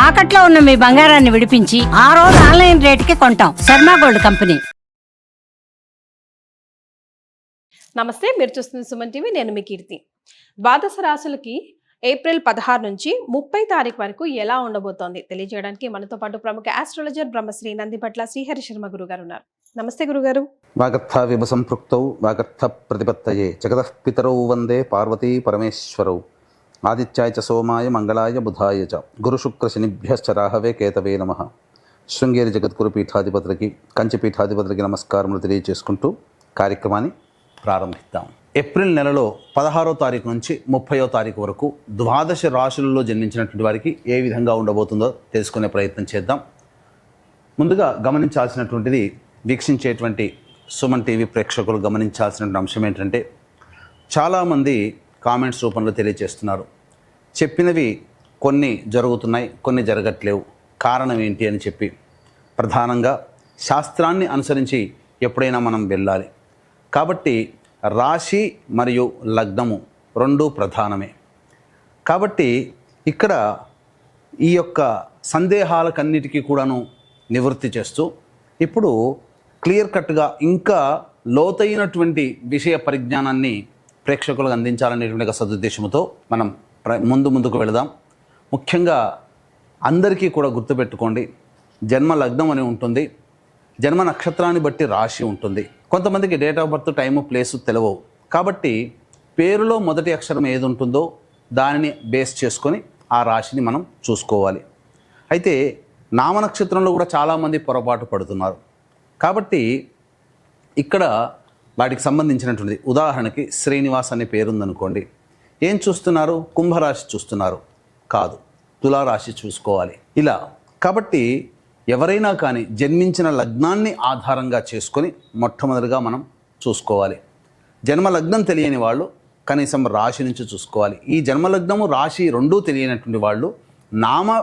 తాకట్లో ఉన్న మీ బంగారాన్ని విడిపించి ఆ రోజు ఆన్లైన్ రేటుకి కొంటాం. Sharma gold company. నమస్తే, మీరు చూస్తున్న సుమన్ టీవీ. నేను మీ కీర్తి. ద్వాదశ రాశులకి ఏప్రిల్ 16 నుంచి 30 తారీఖు వరకు ఎలా ఉండబోతోంది తెలియజేయడానికి మనతో పాటు ప్రముఖ ఆస్ట్రాలజర్ బ్రహ్మశ్రీ నందిపట్ల శ్రీహరి శర్మ గురుగారు ఉన్నారు. నమస్తే గురుగారు. వాగర్థ విభసంపృక్తౌ వాగర్థ ప్రతిపత్తయే జగతః పితరౌ వందే పార్వతీ పరమేశ్వరౌ ఆదిత్యాయ చ సోమాయ మంగళాయ బుధాయ చ గురు శుక్ర శనిభ్యశ్చ రాహవే కేతవే నమః. శృంగేరి జగద్గురు పీఠాధిపతులకి కంచి పీఠాధిపతులకి నమస్కారములు తెలియజేసుకుంటూ కార్యక్రమాన్ని ప్రారంభిద్దాం. ఏప్రిల్ నెలలో 16వ తారీఖు నుంచి 30వ తారీఖు వరకు ద్వాదశ రాశులలో జన్మించినటువంటి వారికి ఏ విధంగా ఉండబోతుందో తెలుసుకునే ప్రయత్నం చేద్దాం. ముందుగా గమనించాల్సినటువంటిది, వీక్షించేటువంటి సుమన్ టీవీ ప్రేక్షకులు గమనించాల్సినటువంటి అంశం ఏంటంటే, చాలామంది కామెంట్స్ రూపంలో తెలియజేస్తున్నారు, చెప్పినవి కొన్ని జరుగుతున్నాయి, కొన్ని జరగట్లేవు, కారణం ఏంటి అని చెప్పి. ప్రధానంగా శాస్త్రాన్ని అనుసరించి ఎప్పుడైనా మనం వెళ్ళాలి కాబట్టి రాశి మరియు లగ్నము రెండూ ప్రధానమే. కాబట్టి ఇక్కడ ఈ యొక్క సందేహాలకన్నిటికీ కూడాను నివృత్తి చేస్తూ ఇప్పుడు క్లియర్ కట్గా ఇంకా లోతైనటువంటి విషయ పరిజ్ఞానాన్ని ప్రేక్షకులకు అందించాలనేటువంటి సదుద్దేశంతో మనం ముందుకు వెళదాం. ముఖ్యంగా అందరికీ కూడా గుర్తుపెట్టుకోండి, జన్మ లగ్నం అని ఉంటుంది, జన్మ నక్షత్రాన్ని బట్టి రాశి ఉంటుంది. కొంతమందికి date of birth, time, place తెలియవు. కాబట్టి పేరులో మొదటి అక్షరం ఏది ఉంటుందో దానిని బేస్ చేసుకొని ఆ రాశిని మనం చూసుకోవాలి. అయితే నామనక్షత్రంలో కూడా చాలామంది పొరపాటు పడుతున్నారు. కాబట్టి ఇక్కడ వాటికి సంబంధించినటువంటిది, ఉదాహరణకి శ్రీనివాస్ అనే పేరుందనుకోండి, ఏం చూస్తున్నారు? కుంభరాశి చూస్తున్నారు, కాదు, తులారాశి చూసుకోవాలి. ఇలా కాబట్టి ఎవరైనా కానీ జన్మించిన లగ్నాన్ని ఆధారంగా చేసుకొని మొట్టమొదటిగా మనం చూసుకోవాలి. జన్మ లగ్నం తెలియని వాళ్ళు కనీసం రాశి నుంచి చూసుకోవాలి. ఈ జన్మలగ్నము రాశి రెండూ తెలియనటువంటి వాళ్ళు నామ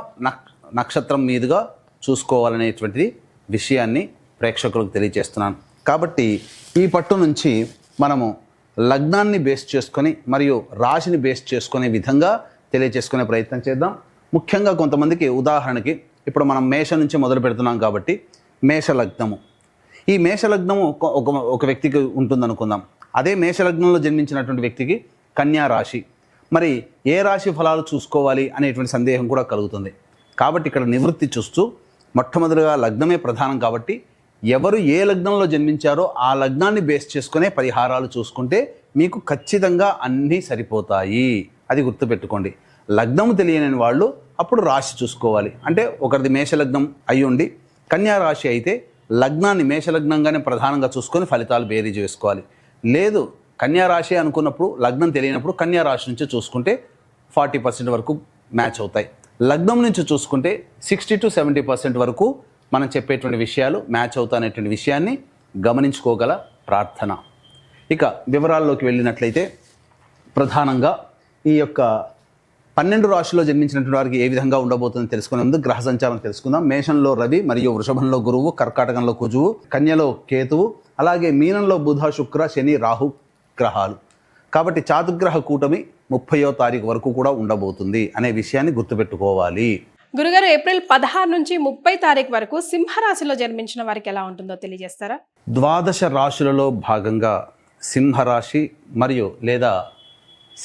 నక్షత్రం మీదుగా చూసుకోవాలనేటువంటిది విషయాన్ని ప్రేక్షకులకు తెలియజేస్తున్నాను. కాబట్టి ఈ పట్టు నుంచి మనము లగ్నాన్ని బేస్ చేసుకొని మరియు రాశిని బేస్ చేసుకునే విధంగా తెలియజేసుకునే ప్రయత్నం చేద్దాం. ముఖ్యంగా కొంతమందికి, ఉదాహరణకి ఇప్పుడు మనం మేష నుంచి మొదలు పెడుతున్నాం కాబట్టి మేషలగ్నము, ఈ మేషలగ్నము ఒక వ్యక్తికి ఉంటుందనుకుందాం. అదే మేషలగ్నంలో జన్మించినటువంటి వ్యక్తికి కన్యా రాశి, మరి ఏ రాశి ఫలాలు చూసుకోవాలి అనేటువంటి సందేహం కూడా కలుగుతుంది. కాబట్టి ఇక్కడ నివృత్తి చూస్తూ మొట్టమొదటిగా లగ్నమే ప్రధానం కాబట్టి ఎవరు ఏ లగ్నంలో జన్మించారో ఆ లగ్నాన్ని బేస్ చేసుకునే పరిహారాలు చూసుకుంటే మీకు ఖచ్చితంగా అన్నీ సరిపోతాయి. అది గుర్తుపెట్టుకోండి. లగ్నము తెలియని వాళ్ళు అప్పుడు రాశి చూసుకోవాలి. అంటే ఒకరిది మేషలగ్నం అయి ఉండి కన్యా రాశి అయితే లగ్నాన్ని మేషలగ్నంగానే ప్రధానంగా చూసుకొని ఫలితాలు బేరీజ్ వేసుకోవాలి. లేదు కన్యా రాశి అనుకున్నప్పుడు లగ్నం తెలియనప్పుడు కన్యా రాశి నుంచి చూసుకుంటే 40% వరకు మ్యాచ్ అవుతాయి. లగ్నం నుంచి చూసుకుంటే 60 to 70% వరకు మనం చెప్పేటువంటి విషయాలు మ్యాచ్ అవుతాయనేటువంటి విషయాన్ని గమనించుకోగల ప్రార్థన. ఇక వివరాల్లోకి వెళ్ళినట్లయితే, ప్రధానంగా ఈ యొక్క 12 రాశిలో జన్మించినటువంటి వారికి ఏ విధంగా ఉండబోతుందో తెలుసుకునే ముందు గ్రహ సంచారం తెలుసుకుందాం. మేషంలో రవి మరియు వృషభంలో గురువు, కర్కాటకంలో కుజువు, కన్యలో కేతువు, అలాగే మీనంలో బుధ, శుక్ర, శని, రాహు గ్రహాలు. కాబట్టి చాతుర్గ్రహ కూటమి 30వ తారీఖు వరకు కూడా ఉండబోతుంది అనే విషయాన్ని గుర్తుపెట్టుకోవాలి. గురుగారు, ఏప్రిల్ 16 నుంచి 30 తారీఖు వరకు సింహరాశిలో జన్మించిన వారికి ఎలా ఉంటుందో తెలియజేస్తారా? ద్వాదశ రాశులలో భాగంగా సింహరాశి మరియు లేదా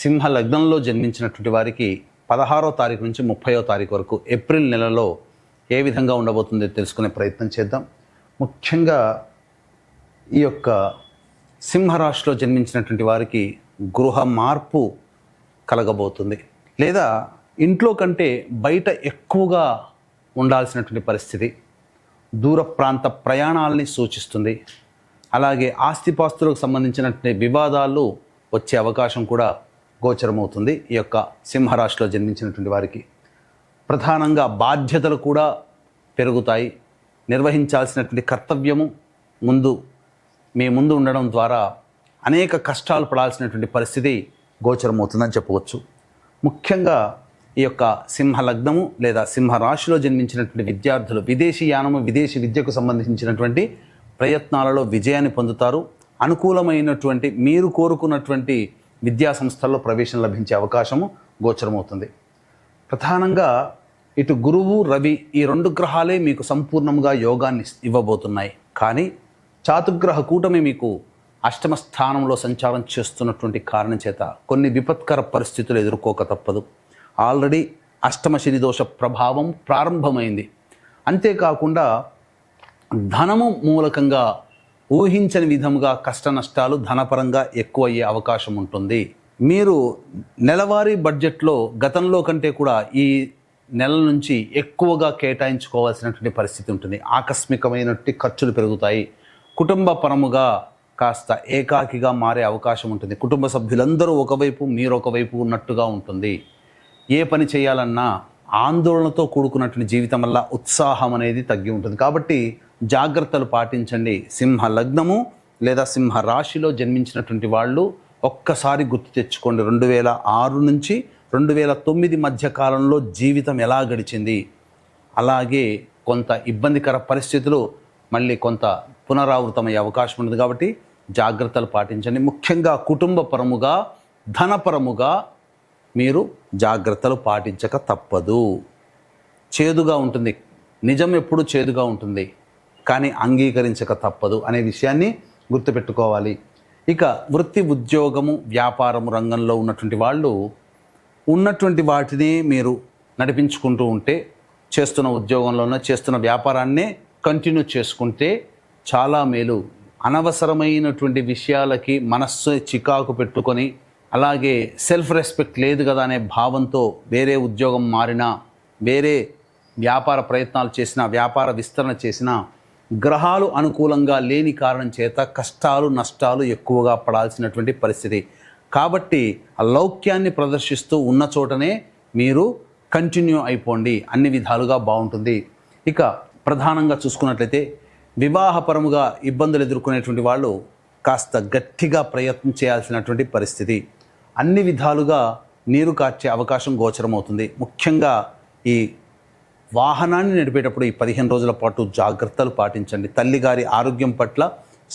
సింహ లగ్నంలో జన్మించినటువంటి వారికి 16వ తారీఖు నుంచి 30వ తారీఖు వరకు ఏప్రిల్ నెలలో ఏ విధంగా ఉండబోతుందో తెలుసుకునే ప్రయత్నం చేద్దాం. ముఖ్యంగా ఈ యొక్క సింహరాశిలో జన్మించినటువంటి వారికి గృహ మార్పు కలగబోతుంది, లేదా ఇంట్లో కంటే బయట ఎక్కువగా ఉండాల్సినటువంటి పరిస్థితి, దూర ప్రాంత ప్రయాణాలని సూచిస్తుంది. అలాగే ఆస్తిపాస్తులకు సంబంధించినటువంటి వివాదాలు వచ్చే అవకాశం కూడా గోచరమవుతుంది. ఈ యొక్క సింహరాశిలో జన్మించినటువంటి వారికి ప్రధానంగా బాధ్యతలు కూడా పెరుగుతాయి. నిర్వహించాల్సినటువంటి కర్తవ్యము మీ ముందు ఉండడం ద్వారా అనేక కష్టాలు పడాల్సినటువంటి పరిస్థితి గోచరమవుతుందని చెప్పవచ్చు. ముఖ్యంగా ఈ యొక్క సింహ లగ్నము లేదా సింహరాశిలో జన్మించినటువంటి విద్యార్థులు విదేశీ యానము, విదేశీ విద్యకు సంబంధించినటువంటి ప్రయత్నాలలో విజయాన్ని పొందుతారు. అనుకూలమైనటువంటి మీరు కోరుకున్నటువంటి విద్యా సంస్థల్లో ప్రవేశం లభించే అవకాశము గోచరమవుతుంది. ప్రధానంగా ఇటు గురువు రవి ఈ 2 గ్రహాలే మీకు సంపూర్ణంగా యోగాన్ని ఇవ్వబోతున్నాయి. కానీ చాతుగ్రహ కూటమి మీకు అష్టమ స్థానంలో సంచారం చేస్తున్నటువంటి కారణం చేత కొన్ని విపత్కర పరిస్థితులు ఎదుర్కోక తప్పదు. ఆల్రెడీ అష్టమ శని దోష ప్రభావం ప్రారంభమైంది. అంతేకాకుండా ధనము మూలకంగా ఊహించని విధముగా కష్ట నష్టాలు ధనపరంగా ఎక్కువయ్యే అవకాశం ఉంటుంది. మీరు నెలవారీ బడ్జెట్లో గతంలో కంటే కూడా ఈ నెల నుంచి ఎక్కువగా కేటాయించుకోవాల్సినటువంటి పరిస్థితి ఉంటుంది. ఆకస్మికమైనటువంటి ఖర్చులు పెరుగుతాయి. కుటుంబ పరముగా కాస్త ఏకాకిగా మారే అవకాశం ఉంటుంది. కుటుంబ సభ్యులందరూ ఒకవైపు మీరు ఒకవైపు ఉన్నట్టుగా ఉంటుంది. ఏ పని చేయాలన్నా ఆందోళనతో కూడుకున్నటువంటి జీవితం వల్ల ఉత్సాహం అనేది తగ్గి ఉంటుంది. కాబట్టి జాగ్రత్తలు పాటించండి. సింహ లగ్నము లేదా సింహ రాశిలో జన్మించినటువంటి వాళ్ళు ఒక్కసారి గుర్తు తెచ్చుకోండి. 2006 నుంచి 2009 మధ్య కాలంలో జీవితం ఎలా గడిచింది, అలాగే కొంత ఇబ్బందికర పరిస్థితులు మళ్ళీ కొంత పునరావృతమయ్యే అవకాశం ఉంటుంది. కాబట్టి జాగ్రత్తలు పాటించండి. ముఖ్యంగా కుటుంబ పరముగా ధనపరముగా మీరు జాగ్రత్తలు పాటించక తప్పదు. చేదుగా ఉంటుంది, నిజం ఎప్పుడు చేదుగా ఉంటుంది, కానీ అంగీకరించక తప్పదు అనే విషయాన్ని గుర్తుపెట్టుకోవాలి. ఇక వృత్తి ఉద్యోగము వ్యాపారము రంగంలో ఉన్నటువంటి వాళ్ళు ఉన్నటువంటి వాటిని మీరు నడిపించుకుంటూ ఉంటే, చేస్తున్న ఉద్యోగంలోనే చేస్తున్న వ్యాపారాన్నే కంటిన్యూ చేసుకుంటే చాలా మేలు. అనవసరమైనటువంటి విషయాలకి మనస్సు చికాకు పెట్టుకొని, అలాగే సెల్ఫ్ రెస్పెక్ట్ లేదు కదా అనే భావంతో వేరే ఉద్యోగం మారినా, వేరే వ్యాపార ప్రయత్నాలు చేసినా, వ్యాపార విస్తరణ చేసినా గ్రహాలు అనుకూలంగా లేని కారణం చేత కష్టాలు నష్టాలు ఎక్కువగా పడాల్సినటువంటి పరిస్థితి. కాబట్టి ఆ లౌక్యాన్ని ప్రదర్శిస్తూ ఉన్న చోటనే మీరు కంటిన్యూ అయిపోండి, అన్ని విధాలుగా బాగుంటుంది. ఇక ప్రధానంగా చూసుకున్నట్లయితే వివాహపరముగా ఇబ్బందులు ఎదుర్కొనేటువంటి వాళ్ళు కాస్త గట్టిగా ప్రయత్నం చేయాల్సినటువంటి పరిస్థితి. అన్ని విధాలుగా నీరు కార్చే అవకాశం గోచరమవుతుంది. ముఖ్యంగా ఈ వాహనాన్ని నడిపేటప్పుడు ఈ 15 రోజుల పాటు జాగ్రత్తలు పాటించండి. తల్లిగారి ఆరోగ్యం పట్ల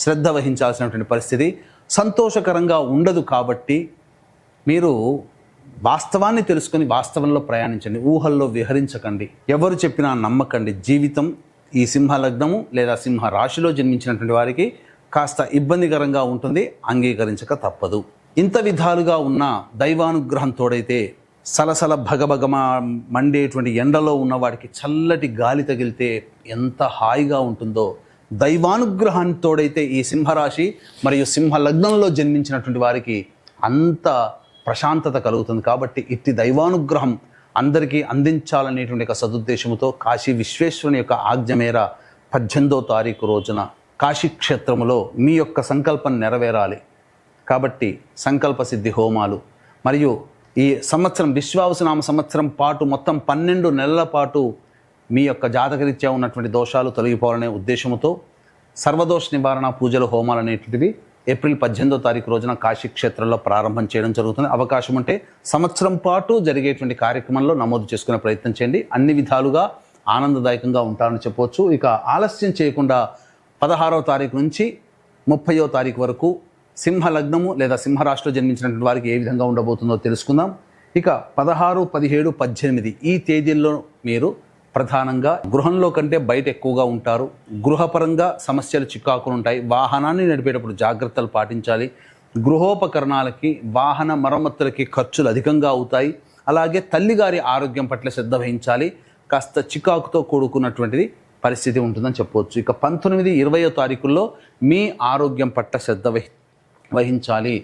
శ్రద్ధ వహించాల్సినటువంటి పరిస్థితి సంతోషకరంగా ఉండదు. కాబట్టి మీరు వాస్తవాన్ని తెలుసుకొని వాస్తవంలో ప్రయాణించండి. ఊహల్లో విహరించకండి. ఎవరు చెప్పినా నమ్మకండి. జీవితం ఈ సింహ లగ్నము లేదా సింహ రాశిలో జన్మించినటువంటి వారికి కాస్త ఇబ్బందికరంగా ఉంటుంది, అంగీకరించక తప్పదు. ఇంత విధాలుగా ఉన్న దైవానుగ్రహం తోడైతే సలసల భగభగమ మండేటువంటి ఎండలో ఉన్నవాడికి చల్లటి గాలి తగిలితే ఎంత హాయిగా ఉంటుందో, దైవానుగ్రహంతోడైతే ఈ సింహరాశి మరియు సింహ లగ్నంలో జన్మించినటువంటి వారికి అంత ప్రశాంతత కలుగుతుంది. కాబట్టి ఇట్టి దైవానుగ్రహం అందరికీ అందించాలనేటువంటి ఒక సదుద్దేశంతో కాశీ విశ్వేశ్వరుని యొక్క ఆజ్ఞ మేర 18వ తారీఖు రోజున కాశీ క్షేత్రములో మీ యొక్క సంకల్పం నెరవేరాలి. కాబట్టి సంకల్ప సిద్ధి హోమాలు మరియు ఈ సంవత్సరం విశ్వావసునామ సంవత్సరం పాటు మొత్తం 12 నెలల పాటు మీ యొక్క జాతకరీత్యా ఉన్నటువంటి దోషాలు తొలగిపోవాలనే ఉద్దేశంతో సర్వదోష నివారణ పూజలు హోమాలు అనేటువంటివి ఏప్రిల్ 18వ తారీఖు రోజున కాశీ క్షేత్రంలో ప్రారంభం చేయడం జరుగుతుంది. అవకాశం ఉంటే సంవత్సరం పాటు జరిగేటువంటి కార్యక్రమంలో నమోదు చేసుకునే ప్రయత్నం చేయండి. అన్ని విధాలుగా ఆనందదాయకంగా ఉంటారని చెప్పవచ్చు. ఇక ఆలస్యం చేయకుండా 16వ తారీఖు నుంచి 30వ తారీఖు వరకు సింహ లగ్నము లేదా సింహరాశిలో జన్మించినటువంటి వారికి ఏ విధంగా ఉండబోతుందో తెలుసుకుందాం. ఇక 16, 17, 18 ఈ తేదీల్లో మీరు ప్రధానంగా గృహంలో కంటే బయట ఎక్కువగా ఉంటారు. గృహపరంగా సమస్యలు చికాకులు ఉంటాయి. వాహనాన్ని నడిపేటప్పుడు జాగ్రత్తలు పాటించాలి. గృహోపకరణాలకి వాహన మరమ్మతులకి ఖర్చులు అధికంగా అవుతాయి. అలాగే తల్లిగారి ఆరోగ్యం పట్ల శ్రద్ధ వహించాలి. కాస్త చికాకుతో కూడుకున్నటువంటిది పరిస్థితి ఉంటుందని చెప్పవచ్చు. ఇక 19, 20వ తారీఖుల్లో మీ ఆరోగ్యం పట్ల శ్రద్ధ వహించాలి.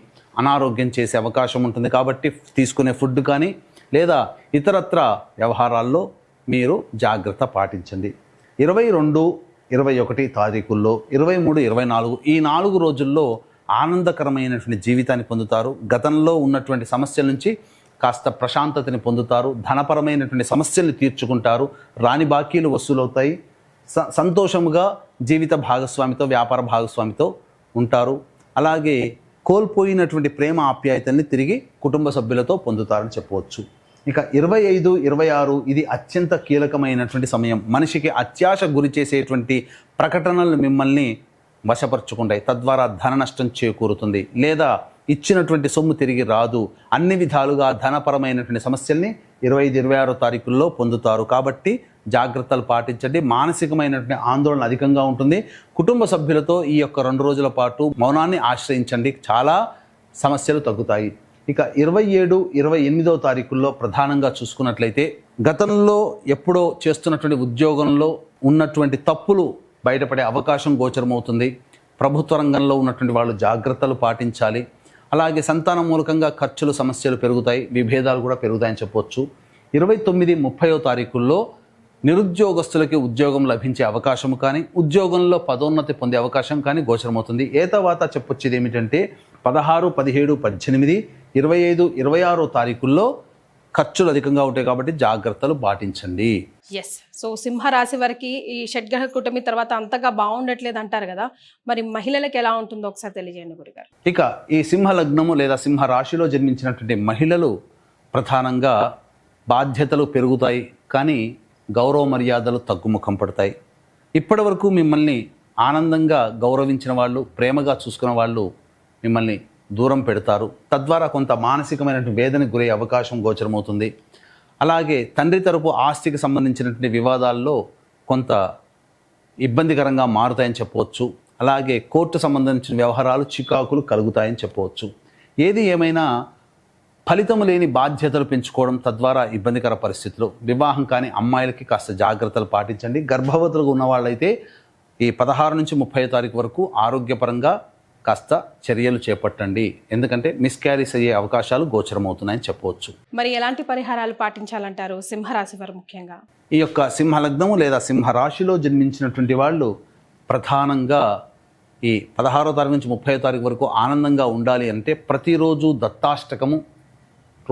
అనారోగ్యం చేసే అవకాశం ఉంటుంది. కాబట్టి తీసుకునే ఫుడ్ కానీ లేదా ఇతరత్ర వ్యవహారాల్లో మీరు జాగ్రత్త పాటించండి. 22, 21 తారీఖుల్లో 23, 24 ఈ 4 రోజుల్లో ఆనందకరమైనటువంటి జీవితాన్ని పొందుతారు. గతంలో ఉన్నటువంటి సమస్యల నుంచి కాస్త ప్రశాంతతని పొందుతారు. ధనపరమైనటువంటి సమస్యల్ని తీర్చుకుంటారు. రాని బాకీలు వసూలవుతాయి. సంతోషముగా జీవిత భాగస్వామితో వ్యాపార భాగస్వామితో ఉంటారు. అలాగే కోల్పోయినటువంటి ప్రేమ ఆప్యాయతల్ని తిరిగి కుటుంబ సభ్యులతో పొందుతారని చెప్పవచ్చు. ఇక 25, 26 ఇది అత్యంత కీలకమైనటువంటి సమయం. మనిషికి అత్యాశ గురి చేసేటువంటి ప్రకటనలు మిమ్మల్ని వశపరుచుకుంటాయి. తద్వారా ధన నష్టం చేకూరుతుంది. లేదా ఇచ్చినటువంటి సొమ్ము తిరిగి రాదు. అన్ని విధాలుగా ధనపరమైనటువంటి సమస్యల్ని 25-26 తారీఖుల్లో పొందుతారు. కాబట్టి జాగ్రత్తలు పాటించండి. మానసికమైనటువంటి ఆందోళన అధికంగా ఉంటుంది. కుటుంబ సభ్యులతో ఈ యొక్క 2 రోజుల పాటు మౌనాన్ని ఆశ్రయించండి, చాలా సమస్యలు తగ్గుతాయి. ఇక 27-28 తారీఖుల్లో ప్రధానంగా చూసుకున్నట్లయితే గతంలో ఎప్పుడో చేస్తున్నటువంటి ఉద్యోగంలో ఉన్నటువంటి తప్పులు బయటపడే అవకాశం గోచరమవుతుంది. ప్రభుత్వ రంగంలో ఉన్నటువంటి వాళ్ళు జాగ్రత్తలు పాటించాలి. అలాగే సంతానం మూలకంగా ఖర్చులు సమస్యలు పెరుగుతాయి, విభేదాలు కూడా పెరుగుతాయని చెప్పొచ్చు. 29-30 తారీఖుల్లో నిరుద్యోగస్తులకి ఉద్యోగం లభించే అవకాశం కానీ ఉద్యోగంలో పదోన్నతి పొందే అవకాశం కానీ గోచరమవుతుంది. తర్వాత చెప్పొచ్చేది ఏమిటంటే 16, 17, 18, 25, 26 తారీఖుల్లో ఖర్చులు అధికంగా ఉంటాయి కాబట్టి జాగ్రత్తలు పాటించండి. ఎస్. సో సింహరాశి వారికి ఈ షడ్గ్రహ కూటమి తర్వాత అంతగా బాగుండట్లేదు అంటారు కదా, మరి మహిళలకు ఎలా ఉంటుందో ఒకసారి తెలియజేయండి గురుగారు. ఇక ఈ సింహ లగ్నము లేదా సింహ రాశిలో జన్మించినటువంటి మహిళలు ప్రధానంగా బాధ్యతలు పెరుగుతాయి, కానీ గౌరవ మర్యాదలు తగ్గుముఖం పడతాయి. ఇప్పటి వరకు మిమ్మల్ని ఆనందంగా గౌరవించిన వాళ్ళు, ప్రేమగా చూసుకున్న వాళ్ళు మిమ్మల్ని దూరం పెడతారు. తద్వారా కొంత మానసికమైనటువంటి వేదనకు గురయ్యే అవకాశం గోచరమవుతుంది. అలాగే తండ్రి తరపు ఆస్తికి సంబంధించినటువంటి వివాదాల్లో కొంత ఇబ్బందికరంగా మారుతాయని చెప్పవచ్చు. అలాగే కోర్టు సంబంధించిన వ్యవహారాలు చికాకులు కలుగుతాయని చెప్పవచ్చు. ఏది ఏమైనా ఫలితం లేని బాధ్యతలు పెంచుకోవడం, తద్వారా ఇబ్బందికర పరిస్థితులు. వివాహం కాని అమ్మాయిలకి కాస్త జాగ్రత్తలు పాటించండి. గర్భవతులుగా ఉన్న వాళ్ళైతే ఈ 16 నుంచి 30 తారీఖు వరకు ఆరోగ్యపరంగా కాస్త చర్యలు చేపట్టండి, ఎందుకంటే మిస్క్యారీస్ అయ్యే అవకాశాలు గోచరమవుతున్నాయని చెప్పవచ్చు. మరి ఎలాంటి పరిహారాలు పాటించాలంటారు సింహరాశి వారు ముఖ్యంగా? ఈ యొక్క సింహ లగ్నము లేదా సింహ రాశిలో జన్మించినటువంటి వాళ్ళు ప్రధానంగా ఈ 16వ తారీఖు నుంచి 30వ తారీఖు వరకు ఆనందంగా ఉండాలి అంటే ప్రతిరోజు దత్తాష్టకము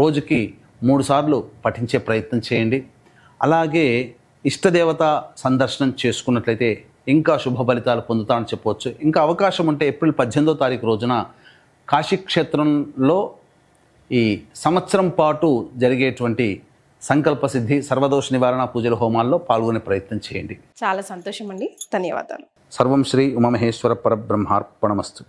రోజుకి 3 సార్లు పఠించే ప్రయత్నం చేయండి. అలాగే ఇష్టదేవత సందర్శనం చేసుకున్నట్లయితే ఇంకా శుభ ఫలితాలు పొందుతామని చెప్పవచ్చు. ఇంకా అవకాశం ఉంటే ఏప్రిల్ 18వ తారీఖు రోజున కాశీక్షేత్రంలో ఈ సంవత్సరం పాటు జరిగేటువంటి సంకల్ప సిద్ధి సర్వదోష నివారణ పూజల హోమాల్లో పాల్గొనే ప్రయత్నం చేయండి. చాలా సంతోషం అండి, ధన్యవాదాలు. సర్వం శ్రీ ఉమామహేశ్వర పరబ్రహ్మార్పణమస్తు.